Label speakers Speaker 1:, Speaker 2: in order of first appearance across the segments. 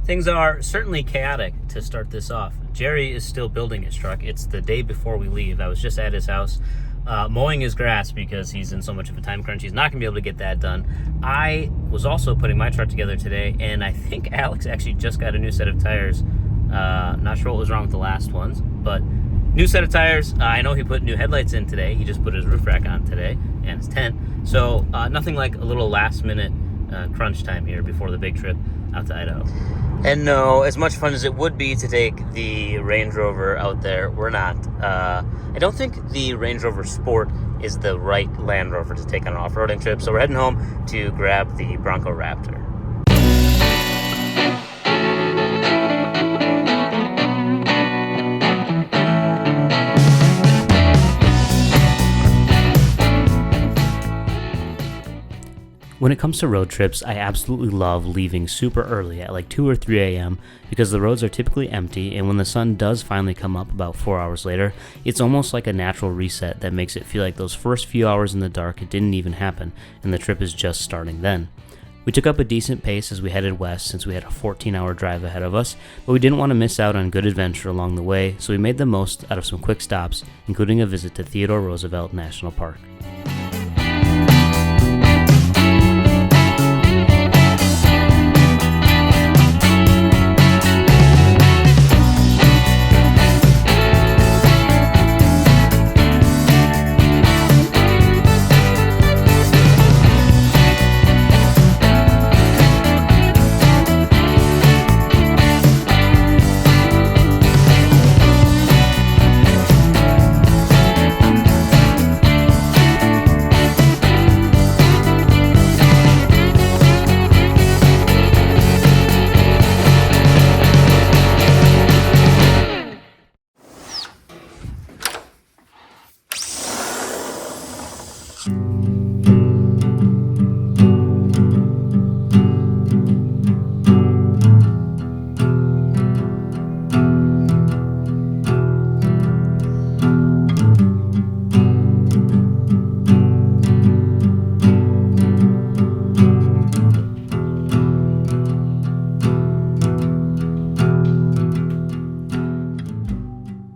Speaker 1: Things are certainly chaotic to start this off. Jerry is still building his truck. It's the day before we leave. I was just at his house mowing his grass because he's in so much of a time crunch. He's not going to be able to get that done. I was also putting my truck together today, and I think Alex actually just got a new set of tires. Not sure what was wrong with the last ones, but new set of tires. I know he put new headlights in today. He just put his roof rack on today and his tent. So nothing like a little last minute crunch time here before the big trip out to Idaho. And no, as much fun as it would be to take the Range Rover out there, we're not. I don't think the Range Rover Sport is the right Land Rover to take on an off-roading trip, so we're heading home to grab the Bronco Raptor. When it comes to road trips, I absolutely love leaving super early at like 2 or 3 a.m. because the roads are typically empty, and when the sun does finally come up about 4 hours later, it's almost like a natural reset that makes it feel like those first few hours in the dark it didn't even happen, and the trip is just starting then. We took up a decent pace as we headed west since we had a 14-hour drive ahead of us, but we didn't want to miss out on good adventure along the way, so we made the most out of some quick stops, including a visit to Theodore Roosevelt National Park.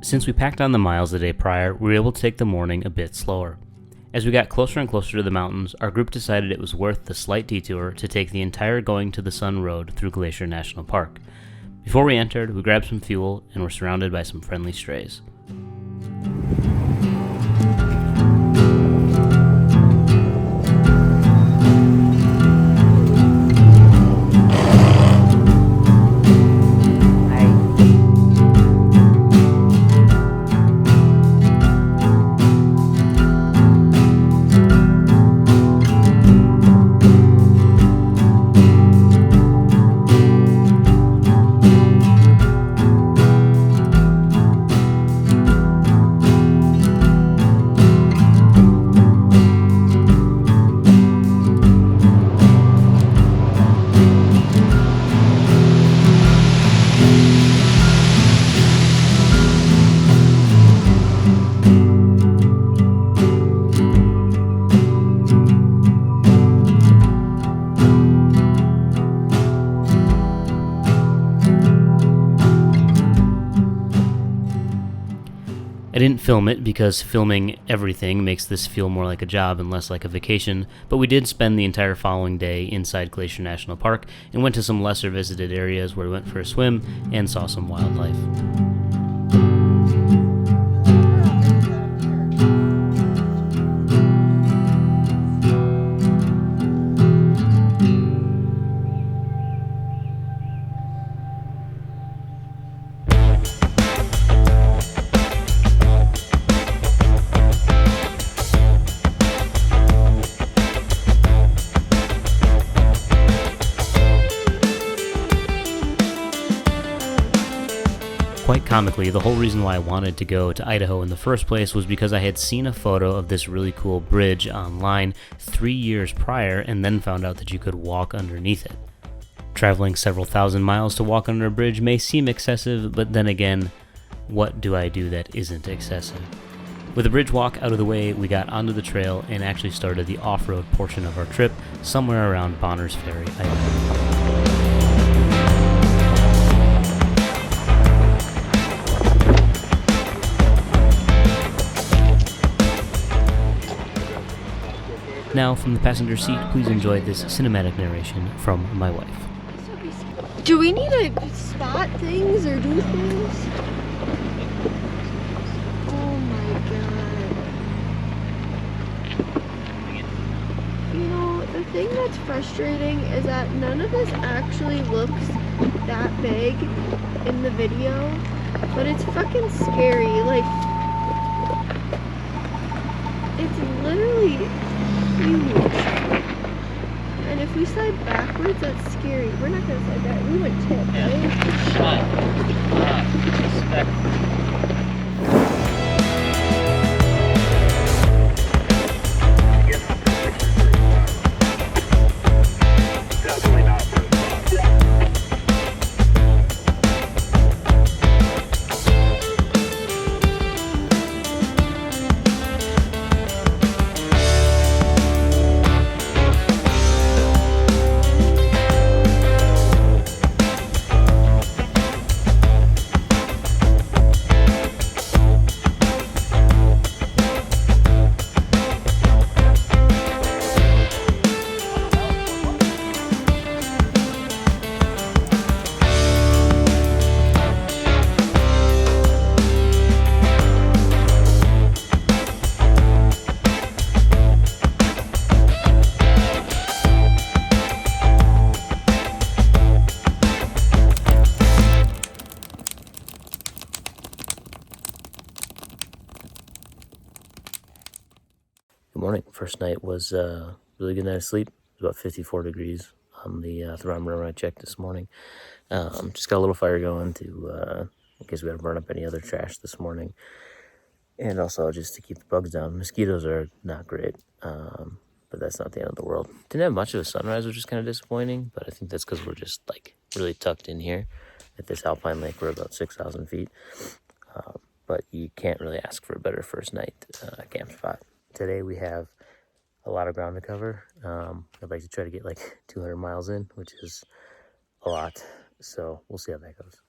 Speaker 1: Since we packed on the miles the day prior, we were able to take the morning a bit slower. As we got closer and closer to the mountains, our group decided it was worth the slight detour to take the entire Going to the Sun road through Glacier National Park. Before we entered, we grabbed some fuel and were surrounded by some friendly strays. I didn't film it because filming everything makes this feel more like a job and less like a vacation, but we did spend the entire following day inside Glacier National Park and went to some lesser visited areas where we went for a swim and saw some wildlife. Quite comically, the whole reason why I wanted to go to Idaho in the first place was because I had seen a photo of this really cool bridge online 3 years prior and then found out that you could walk underneath it. Traveling several thousand miles to walk under a bridge may seem excessive, but then again, what do I do that isn't excessive? With the bridge walk out of the way, we got onto the trail and actually started the off-road portion of our trip somewhere around Bonners Ferry, Idaho. now from the passenger seat, please enjoy this cinematic narration from my wife.
Speaker 2: Do we need to spot things or do things? Oh my god. You know, the thing that's frustrating is that none of this actually looks that big in the video, but it's fucking scary. Like, it's literally huge. And if we slide backwards, that's scary. We're not gonna slide back. We would tip, right?
Speaker 1: Shut up. Respect. Good morning. First night was a really good night of sleep. It was about 54 degrees on the thermometer when I checked this morning. Just got a little fire going to, in case we had to burn up any other trash this morning. And also just to keep the bugs down. Mosquitoes are not great, but that's not the end of the world. Didn't have much of a sunrise, which is kind of disappointing, but I think that's because we're just like really tucked in here at this alpine lake. We're about 6,000 feet, but you can't really ask for a better first night camp spot. Today we have a lot of ground to cover. I'd like to try to get like 200 miles in, which is a lot. So we'll see how that goes.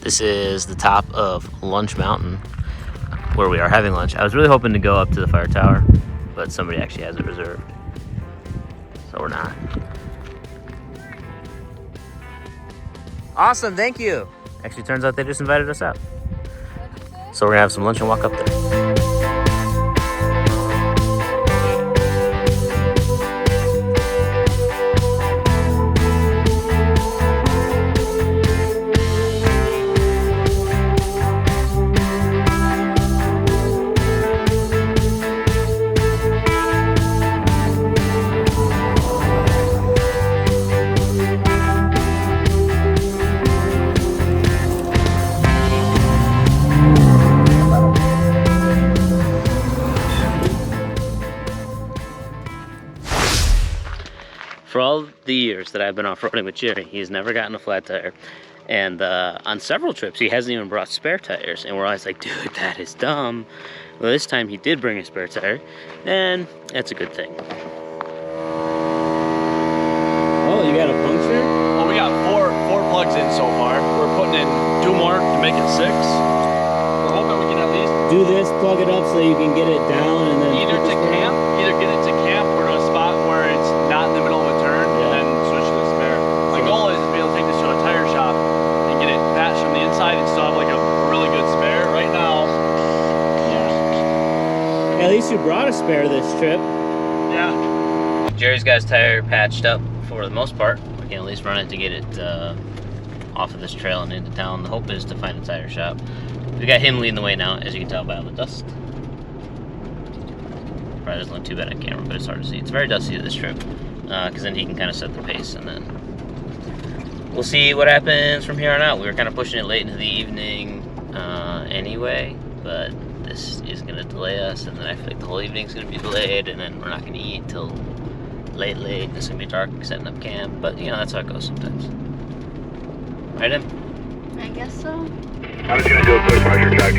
Speaker 1: This is the top of Lunch Mountain, where we are having lunch. I was really hoping to go up to the fire tower, but somebody actually has it reserved, so we're not. Awesome, thank you. Actually, turns out they just invited us out. So we're gonna have some lunch and walk up there. all the years that I've been off-roading with Jerry, he's never gotten a flat tire. And on several trips, he hasn't even brought spare tires. And we're always like, dude, that is dumb. Well, this time he did bring a spare tire, and that's a good thing. Oh, you got a puncture?
Speaker 3: Well, we got four plugs in so far. We're putting in 2 more to make it 6. We're hoping we can at least
Speaker 1: do this, plug it up so you can get it down, and then
Speaker 3: either get it to camp or to a spot where it's not in the middle of a turn, and then switch to the spare. My goal is to be able to take this to a tire shop and get it patched from the inside and still have like a really good spare. Right now,
Speaker 1: at least you brought a spare this trip.
Speaker 3: Yeah.
Speaker 1: Jerry's got his tire patched up for the most part. We can at least run it to get it off of this trail and into town. The hope is to find a tire shop. We got him leading the way now, as you can tell by all the dust. Probably doesn't look too bad on camera, but it's hard to see. It's very dusty this trip, because then he can kind of set the pace, and then we'll see what happens from here on out. We were kind of pushing it late into the evening anyway, but this is going to delay us, and then I feel like the whole evening's going to be delayed, and then we're not going to eat till late. It's going to be dark setting up camp, but you know, that's how it goes sometimes. Right, Em?
Speaker 2: I guess so.
Speaker 4: I was going to do a quick pressure check.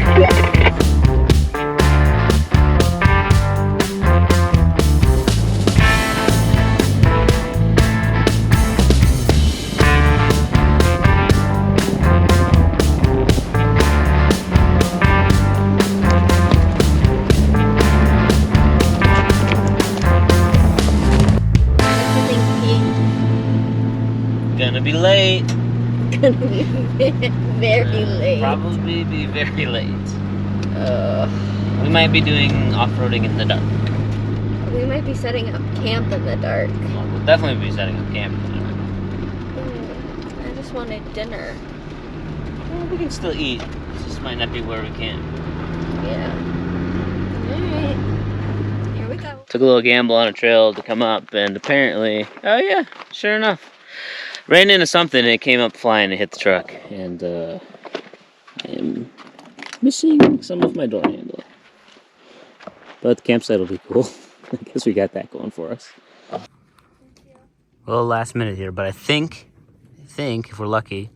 Speaker 1: Gonna be late.
Speaker 2: Gonna be very late.
Speaker 1: Probably be very late. We might be doing off-roading in the dark.
Speaker 2: We might be setting up camp in the dark.
Speaker 1: Well, we'll definitely be setting up camp in the dark.
Speaker 2: I just wanted dinner.
Speaker 1: Well, we can still eat. It just might not be where we can.
Speaker 2: Yeah. Alright. Here we go.
Speaker 1: Took a little gamble on a trail to come up, and apparently, oh yeah, sure enough, ran into something and it came up flying and hit the truck, and I'm missing some of my door handle. But the campsite will be cool. I guess we got that going for us. Well, last minute here, but I think if we're lucky,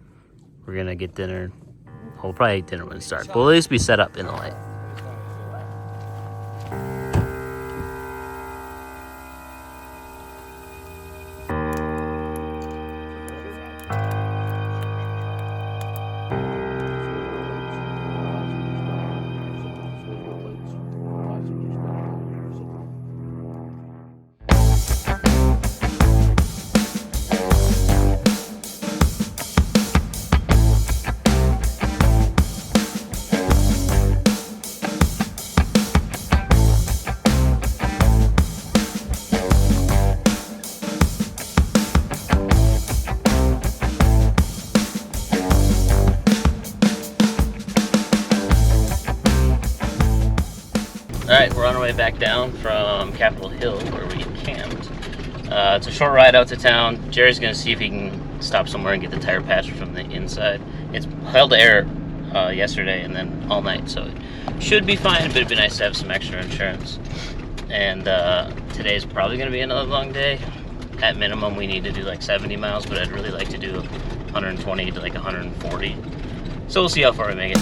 Speaker 1: we're gonna get dinner. We'll probably eat dinner when it starts, but we'll at least be set up in the light. Alright, we're on our way back down from Capitol Hill where we camped. It's a short ride out to town. Jerry's going to see if he can stop somewhere and get the tire patched from the inside. It's held air yesterday and then all night, so it should be fine, but it'd be nice to have some extra insurance. And today's probably going to be another long day. At minimum, we need to do like 70 miles, but I'd really like to do 120 to like 140. So we'll see how far we make it.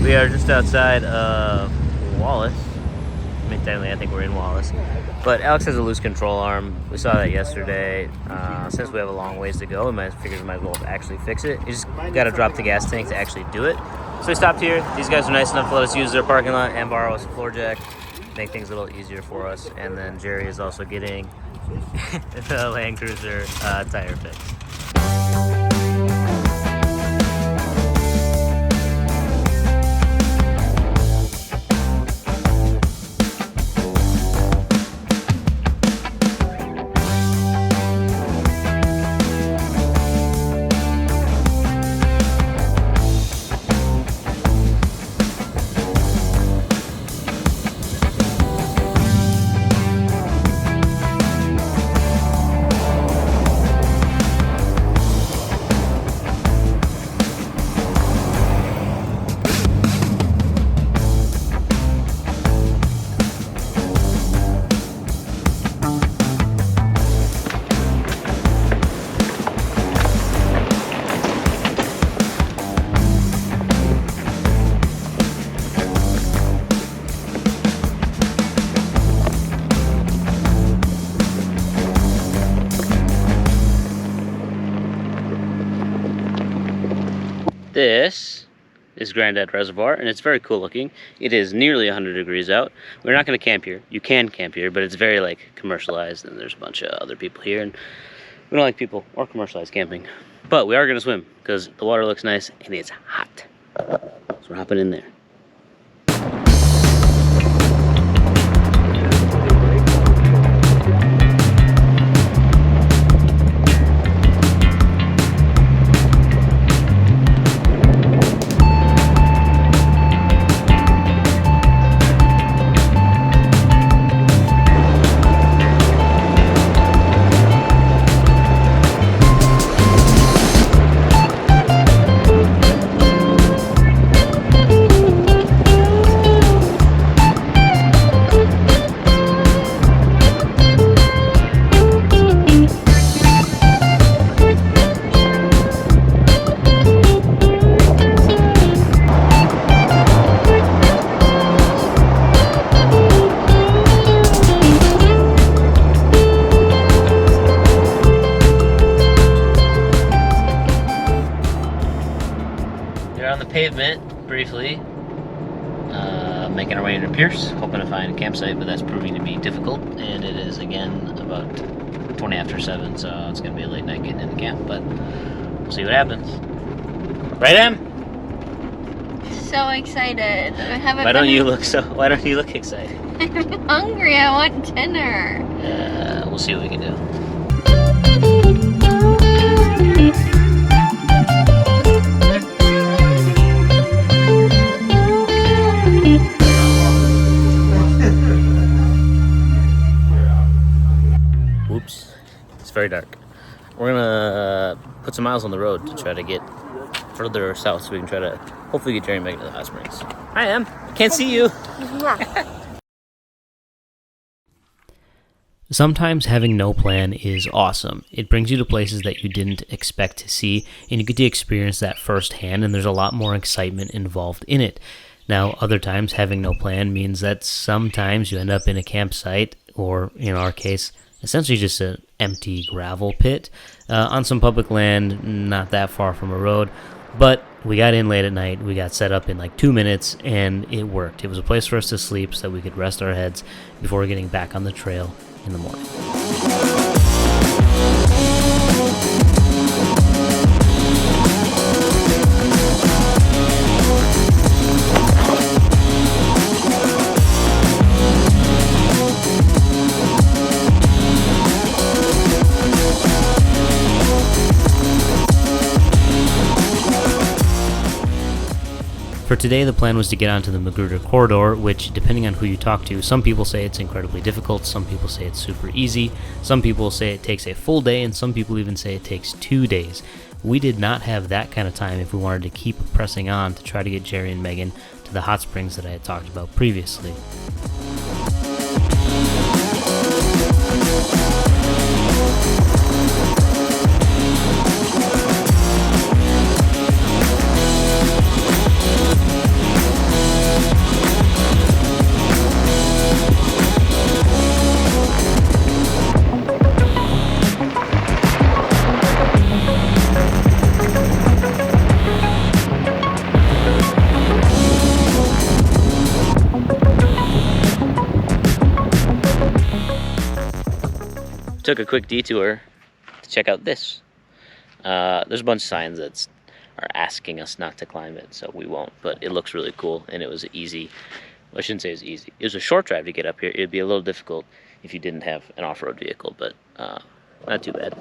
Speaker 1: We are just outside of Wallace. Technically, I think we're in Wallace. But Alex has a loose control arm. We saw that yesterday. Since we have a long ways to go, we figured we might as well actually fix it. You just got to drop the gas tank to actually do it. So we stopped here. These guys are nice enough to let us use their parking lot and borrow us a floor jack. Make things a little easier for us. And then Jerry is also getting the Land Cruiser tire fixed. is Grandad Reservoir, and it's very cool looking. It is nearly 100 degrees out. We're not going to camp here. You can camp here, but it's very like commercialized, and there's a bunch of other people here, and we don't like people or commercialized camping. But we are going to swim because the water looks nice and it's hot. So we're hopping in there. Pavement briefly, making our way into Pierce, hoping to find a campsite, but that's proving to be difficult, and it is again about 20 after 7, so it's going to be a late night getting into camp, but we'll see what happens. Right, Em?
Speaker 2: So excited.
Speaker 1: Why don't you look excited?
Speaker 2: I'm hungry. I want dinner.
Speaker 1: We'll see what we can do. Whoops, it's very dark. We're gonna put some miles on the road to try to get further south so we can try to hopefully get Jerry and Megan to the hot springs. Hi, Em. Can't see you. Sometimes having no plan is awesome. It brings you to places that you didn't expect to see, and you get to experience that firsthand, and there's a lot more excitement involved in it. Now, other times, having no plan means that sometimes you end up in a campsite, or in our case, essentially just an empty gravel pit on some public land, not that far from a road. But we got in late at night, we got set up in like 2 minutes, and it worked. It was a place for us to sleep so that we could rest our heads before getting back on the trail in the morning. For today, the plan was to get onto the Magruder Corridor, which, depending on who you talk to, some people say it's incredibly difficult, some people say it's super easy, some people say it takes a full day, and some people even say it takes 2 days. We did not have that kind of time if we wanted to keep pressing on to try to get Jerry and Megan to the hot springs that I had talked about previously. Took a quick detour to check out this. There's a bunch of signs that are asking us not to climb it, so we won't, but it looks really cool, and it was easy. Well, I shouldn't say it was easy. It was a short drive to get up here. It'd be a little difficult if you didn't have an off-road vehicle, but not too bad.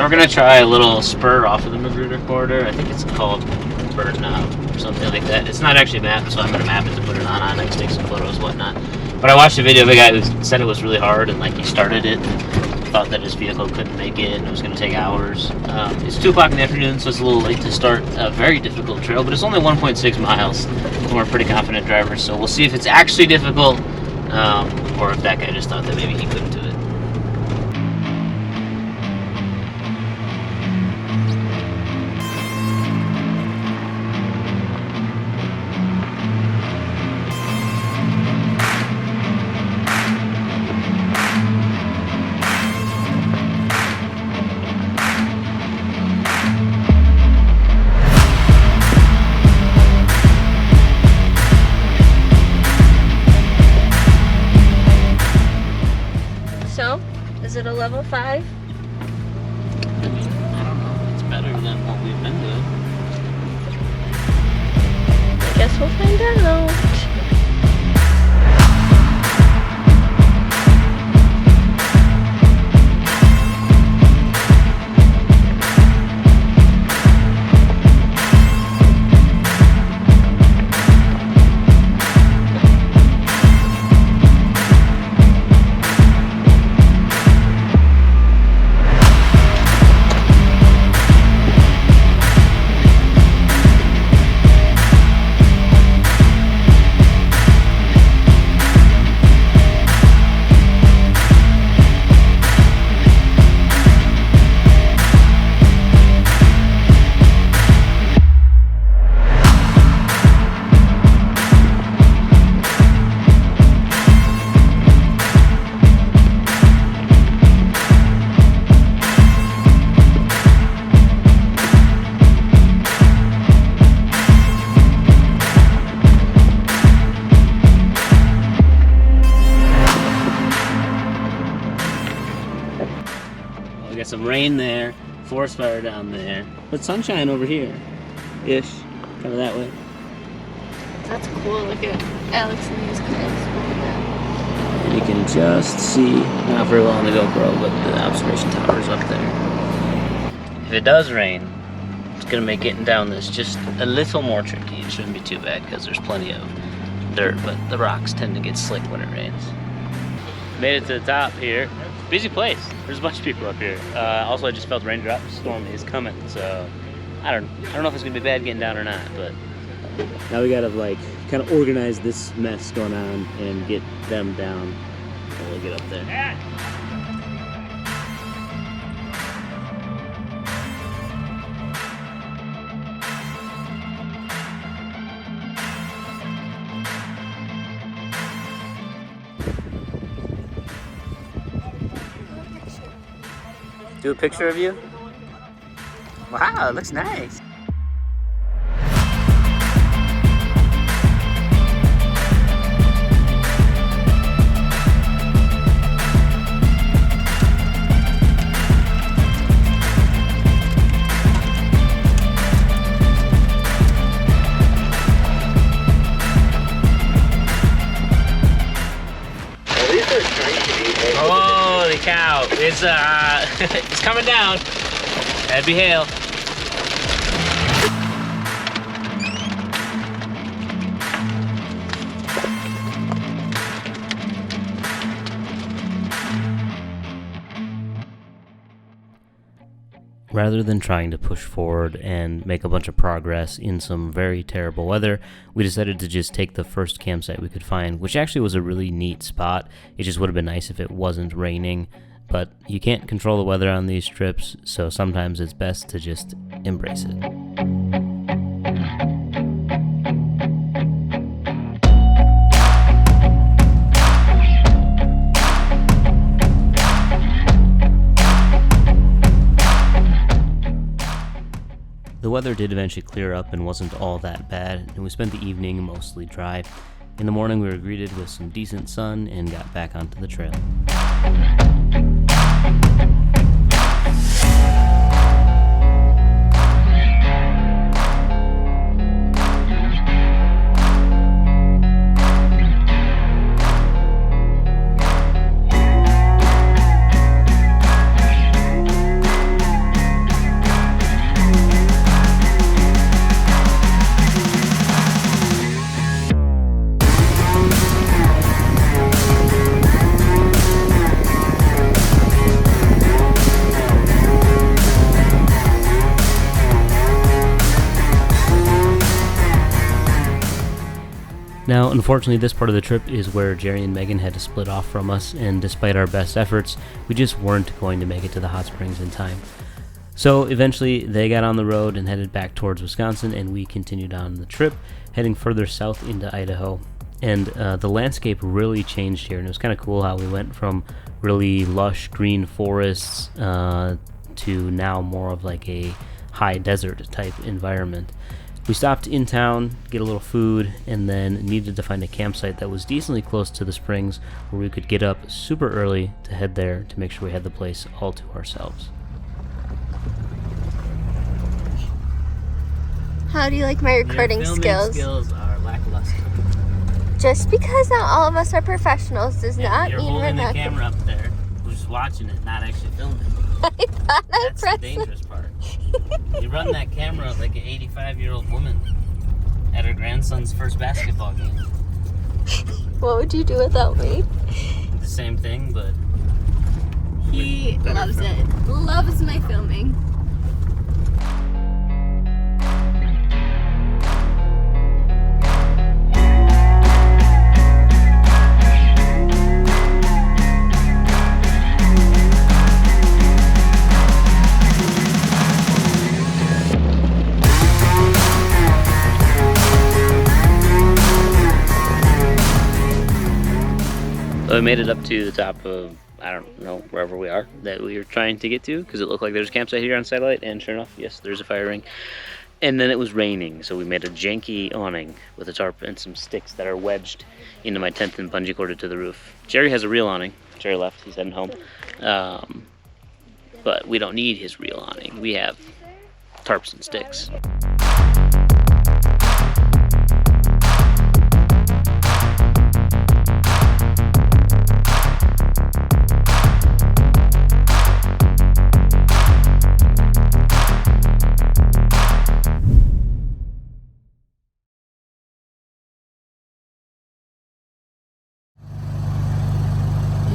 Speaker 1: we're gonna try a little spur off of the Magruder corridor. I think it's called Bird Knob or something like that. It's not actually mapped, so I'm gonna map it to put it on Onyx, take some photos, whatnot. But I watched a video of a guy who said it was really hard, and like he started it, and thought that his vehicle couldn't make it, and it was gonna take hours. It's 2 o'clock in the afternoon, so it's a little late to start a very difficult trail, but it's only 1.6 miles, and we're pretty confident drivers. So we'll see if it's actually difficult, or if that guy just thought that maybe he couldn't do it.
Speaker 2: So, is it a level 5?
Speaker 1: I don't know. It's better than what we've been doing.
Speaker 2: I guess we'll find out.
Speaker 1: We got some rain there, forest fire down there, but sunshine over here, ish, kind of that way.
Speaker 2: That's cool. Look at Alex and these guys.
Speaker 1: You can just see, not very well on the GoPro, but the observation tower's up there. If it does rain, it's gonna make getting down this just a little more tricky. It shouldn't be too bad because there's plenty of dirt, but the rocks tend to get slick when it rains. Made it to the top here. Busy place. There's a bunch of people up here. Also, I just felt raindrops. Storm is coming, so I don't know if it's gonna be bad getting down or not. But now we gotta like kind of organize this mess going on and get them down when we get up there. Do a picture of you? Wow, it looks nice. Holy cow! It's it's coming down. That'd be hail. Rather than trying to push forward and make a bunch of progress in some very terrible weather, we decided to just take the first campsite we could find, which actually was a really neat spot. It just would have been nice if it wasn't raining, but you can't control the weather on these trips, so sometimes it's best to just embrace it. The weather did eventually clear up and wasn't all that bad, and we spent the evening mostly dry. In the morning we were greeted with some decent sun and got back onto the trail. Now, unfortunately, this part of the trip is where Jerry and Megan had to split off from us, and despite our best efforts, we just weren't going to make it to the hot springs in time. So eventually, they got on the road and headed back towards Wisconsin, and we continued on the trip, heading further south into Idaho. And the landscape really changed here, and it was kind of cool how we went from really lush green forests to now more of like a high desert type environment. We stopped in town, get a little food, and then needed to find a campsite that was decently close to the springs where we could get up super early to head there to make sure we had the place all to ourselves.
Speaker 2: How do you like my recording skills?
Speaker 1: Skills are lackluster.
Speaker 2: Just because not all of us are professionals does not
Speaker 1: You're
Speaker 2: mean we're
Speaker 1: holding the
Speaker 2: not.
Speaker 1: camera up there, who's watching it, not actually filming.
Speaker 2: I thought I
Speaker 1: That's the
Speaker 2: pressed
Speaker 1: dangerous part. You run that camera like an 85-year-old woman at her grandson's first basketball game.
Speaker 2: What would you do without me?
Speaker 1: The same thing, but
Speaker 2: He loves it. Loves my filming.
Speaker 1: we made it up to the top of, I don't know, wherever we are that we were trying to get to, because it looked like there's a campsite here on satellite, and sure enough, yes, there's a fire ring. And then it was raining, so we made a janky awning with a tarp and some sticks that are wedged into my tent and bungee corded to the roof. Jerry has a real awning. Jerry left, he's heading home. But we don't need his real awning. We have tarps and sticks.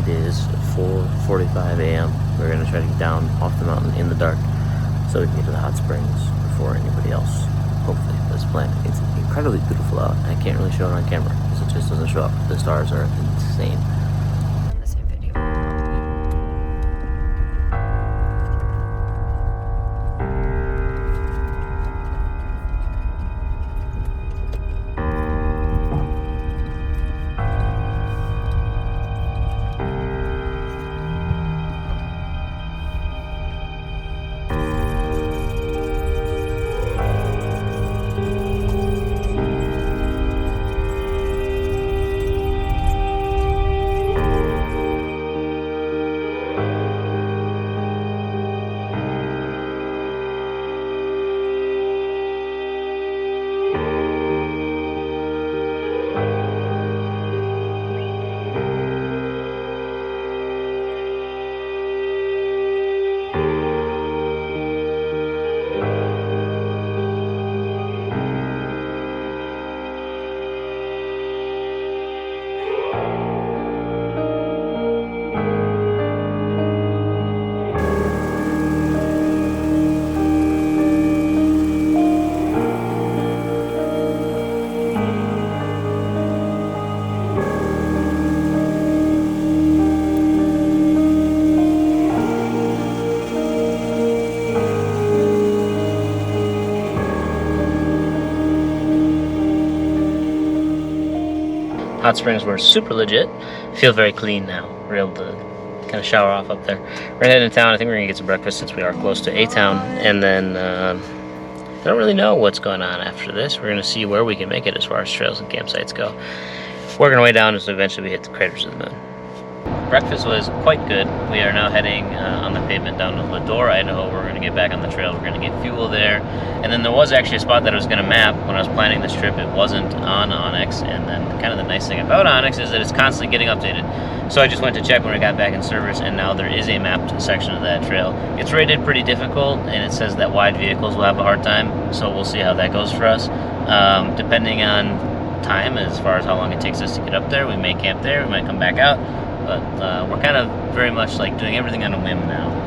Speaker 1: It is 4:45 a.m. We're going to try to get down off the mountain in the dark so we can get to the hot springs before anybody else. Hopefully, this planet. It's incredibly beautiful out. I can't really show it on camera because it just doesn't show up. The stars are insane. Hot springs were super legit. Feel very clean now. We're able to kind of shower off up there. We're heading to town. I think we're gonna get some breakfast since we are close to a town. And then I don't really know what's going on after this. We're gonna see where we can make it as far as trails and campsites go. Working our way down as eventually we hit the craters of the moon. Breakfast was quite good. We are now heading on the pavement down to Lador, Idaho. We're going to get back on the trail. We're going to get fuel there. And then there was actually a spot that I was going to map when I was planning this trip. It wasn't on Onyx. And then kind of the nice thing about Onyx is that it's constantly getting updated. So I just went to check when we got back in service, and now there is a mapped section of that trail. It's rated pretty difficult, and it says that wide vehicles will have a hard time. So we'll see how that goes for us. Depending on time, as far as how long it takes us to get up there, we may camp there. We might come back out. But we're kind of very much like doing everything on a whim now.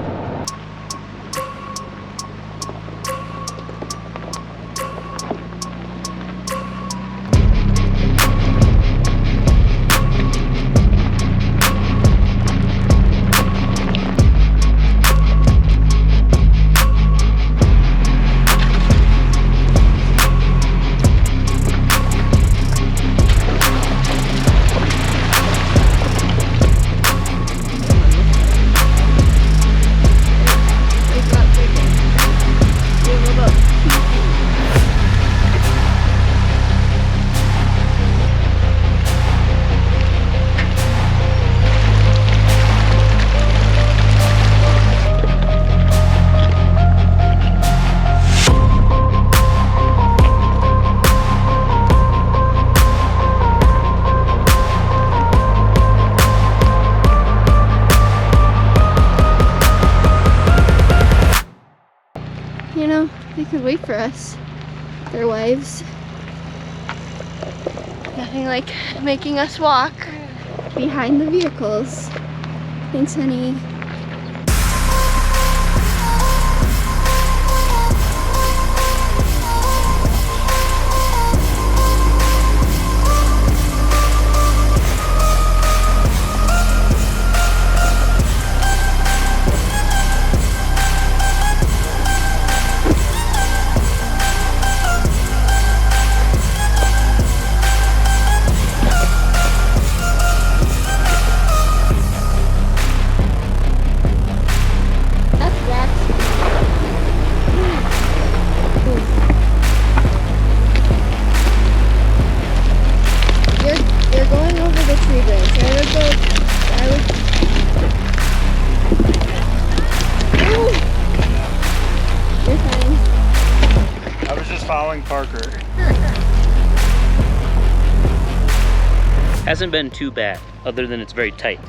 Speaker 2: you know, they could wait for us. Their wives. Nothing like making us walk behind the vehicles. Thanks, honey.
Speaker 1: Hasn't been too bad, other than it's very tight.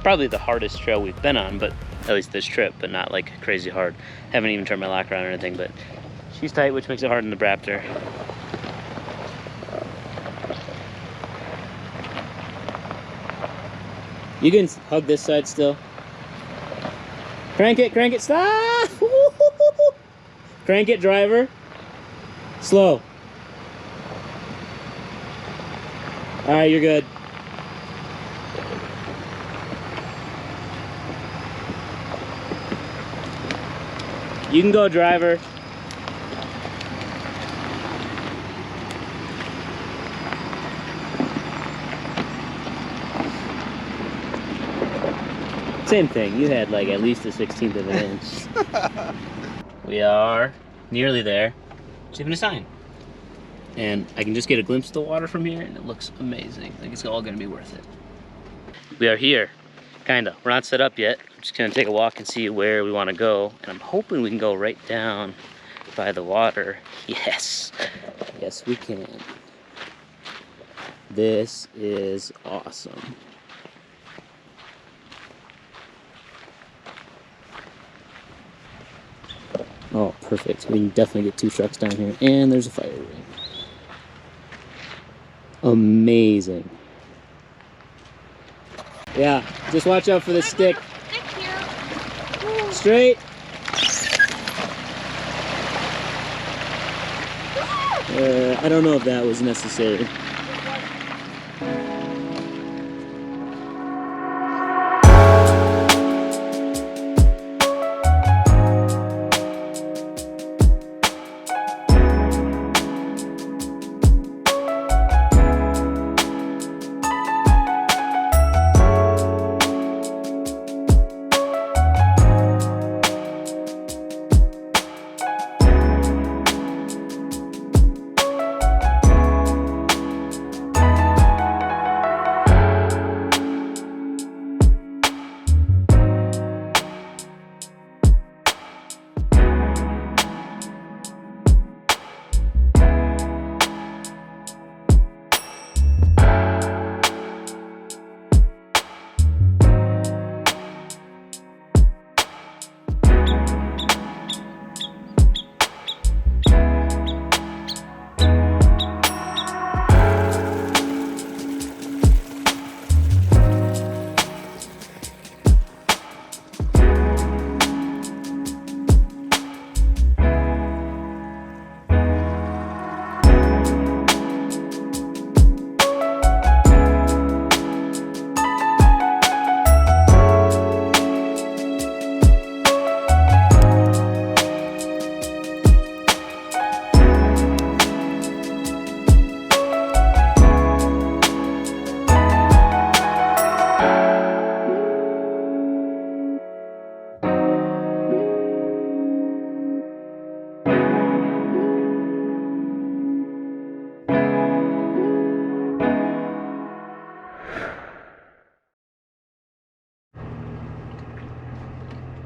Speaker 1: Probably the hardest trail we've been on, but at least this trip, but not like crazy hard. Haven't even turned my lock around or anything, but she's tight, which makes it hard in the raptor. You can hug this side still. Crank it, stop! Crank it, driver. Slow. All right, you're good. You can go, driver. Same thing, you had like at least a 1/16 of an inch. We are nearly there. It's even a sign. And I can just get a glimpse of the water from here, and it looks amazing. Like it's all gonna be worth it. We are here, kinda. We're not set up yet. I'm just gonna take a walk and see where we wanna go. And I'm hoping we can go right down by the water. Yes, yes we can. This is awesome. Oh, perfect. We can definitely get 2 trucks down here. And there's a fire ring. Amazing. Yeah, just watch out for the stick. Straight. I don't know if that was necessary.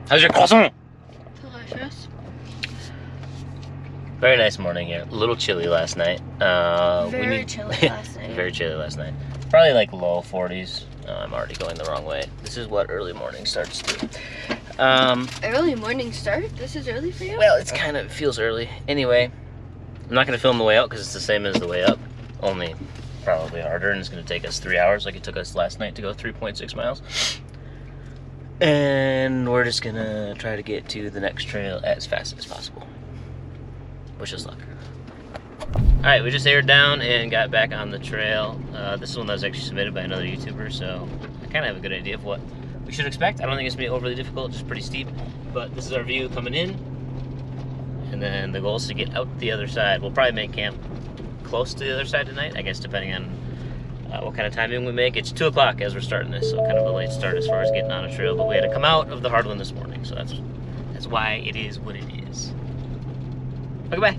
Speaker 1: How's your croissant?
Speaker 2: Delicious.
Speaker 1: Very nice morning here. A little chilly last night.
Speaker 2: Very chilly last night.
Speaker 1: Very chilly last night. Probably like low 40s. Oh, I'm already going the wrong way. This is what early morning starts to.
Speaker 2: Early morning start? This is early for you?
Speaker 1: Well, it's kind of feels early. Anyway, I'm not going to film the way out because it's the same as the way up, only probably harder, and it's going to take us 3 hours like it took us last night to go 3.6 miles. And we're just going to try to get to the next trail as fast as possible. Wish us luck. Alright, we just aired down and got back on the trail. This one that was actually submitted by another YouTuber, so I kind of have a good idea of what we should expect. I don't think it's going to be overly difficult, just pretty steep. But this is our view coming in. And then the goal is to get out the other side. We'll probably make camp close to the other side tonight, I guess, depending on what kind of timing we make. It's 2 o'clock as we're starting this, so kind of a late start as far as getting on a trail. But we had to come out of the hard one this morning, so that's why it is what it is. Okay, bye.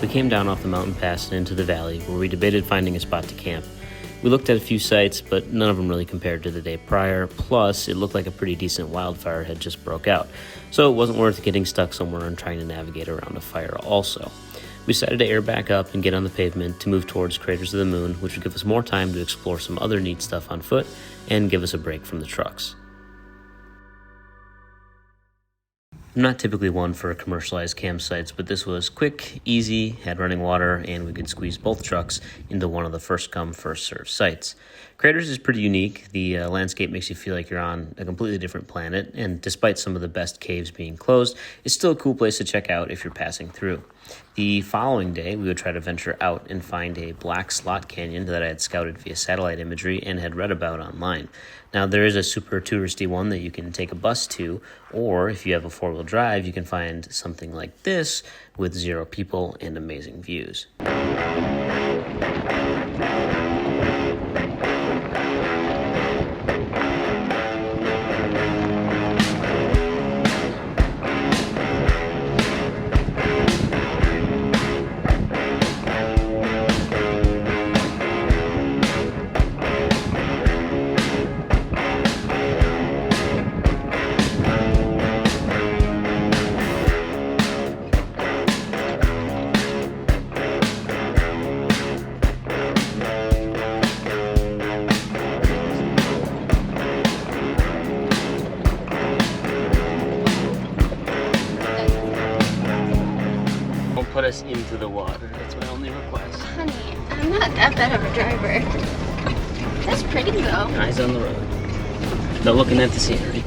Speaker 1: We came down off the mountain pass and into the valley, where we debated finding a spot to camp. We looked at a few sites, but none of them really compared to the day prior, plus it looked like a pretty decent wildfire had just broke out, so it wasn't worth getting stuck somewhere and trying to navigate around a fire also. We decided to air back up and get on the pavement to move towards Craters of the Moon, which would give us more time to explore some other neat stuff on foot and give us a break from the trucks. I'm not typically one for commercialized campsites, but this was quick, easy, had running water, and we could squeeze both trucks into one of the first-come, first-served sites. Craters is pretty unique. The landscape makes you feel like you're on a completely different planet, and despite some of the best caves being closed, it's still a cool place to check out if you're passing through. The following day, we would try to venture out and find a black slot canyon that I had scouted via satellite imagery and had read about online. Now, there is a super touristy one that you can take a bus to, or if you have a four-wheel drive, you can find something like this with 0 people and amazing views.
Speaker 2: pretty though.
Speaker 1: Eyes on the road. No looking at the scenery.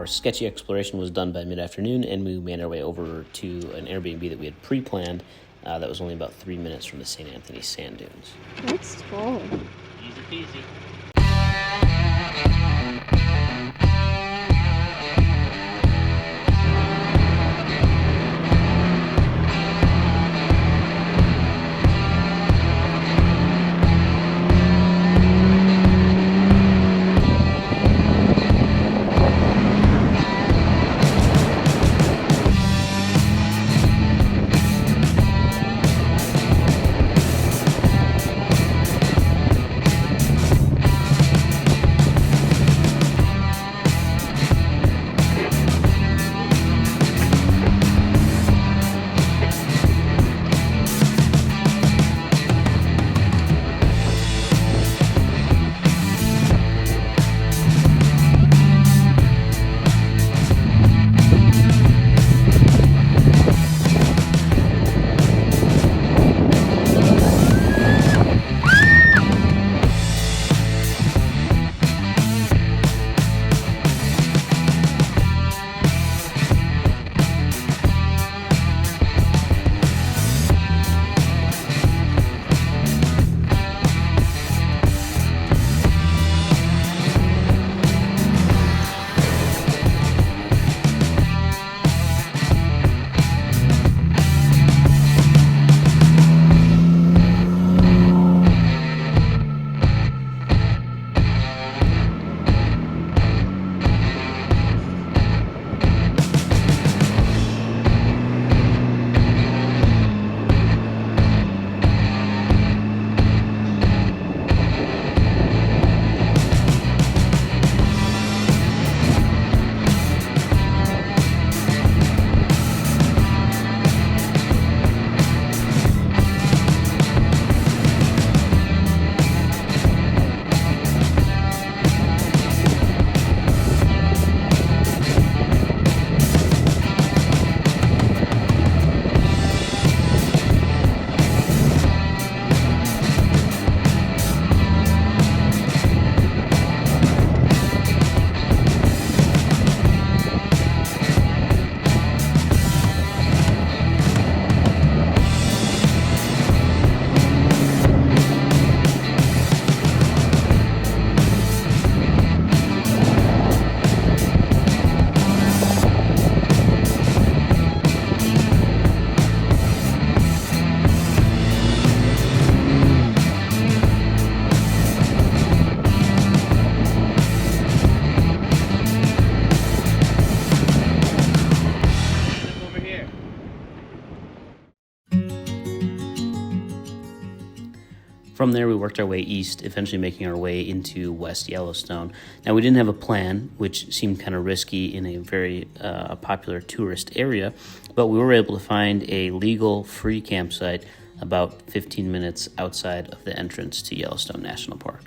Speaker 1: Sketchy exploration was done by mid-afternoon, and we made our way over to an Airbnb that we had pre-planned that was only about 3 minutes from the St. Anthony sand dunes.
Speaker 2: That's tall.
Speaker 1: Easy peasy. From there, we worked our way east, eventually making our way into West Yellowstone. Now, we didn't have a plan, which seemed kind of risky in a very popular tourist area, but we were able to find a legal, free campsite about 15 minutes outside of the entrance to Yellowstone National Park.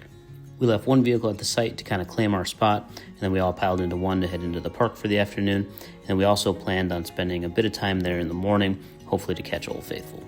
Speaker 1: We left one vehicle at the site to kind of claim our spot, and then we all piled into one to head into the park for the afternoon, and we also planned on spending a bit of time there in the morning, hopefully to catch Old Faithful.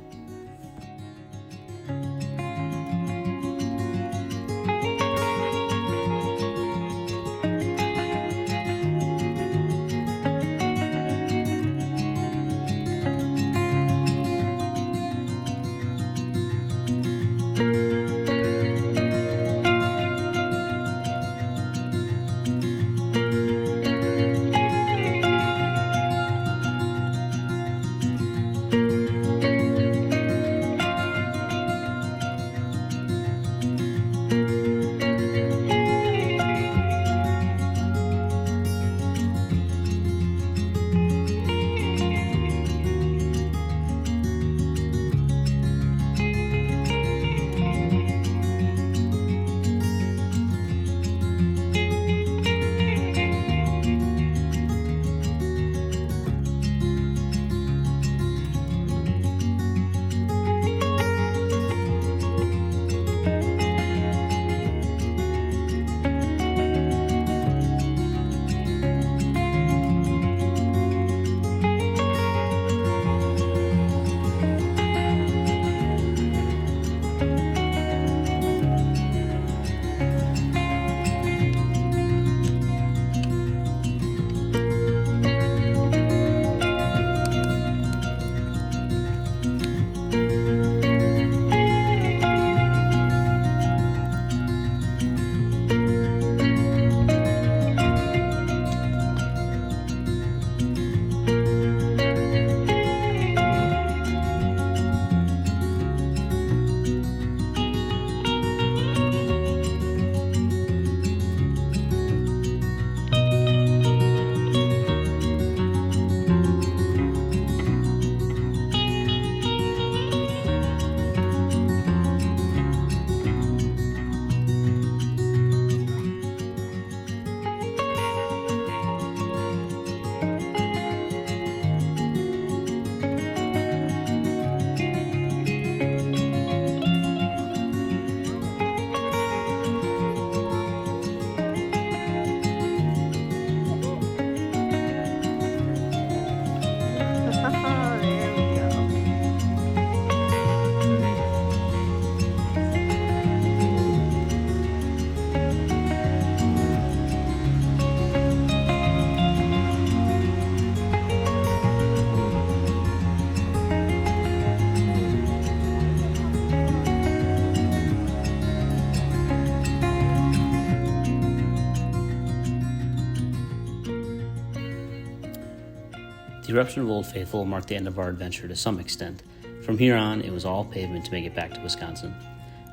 Speaker 1: The eruption of Old Faithful marked the end of our adventure to some extent. From here on, it was all pavement to make it back to Wisconsin.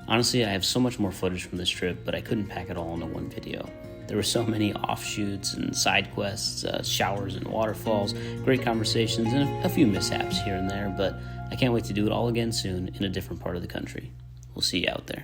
Speaker 1: Honestly, I have so much more footage from this trip, but I couldn't pack it all into one video. There were so many offshoots and side quests, showers and waterfalls, great conversations, and a few mishaps here and there, but I can't wait to do it all again soon in a different part of the country. We'll see you out there.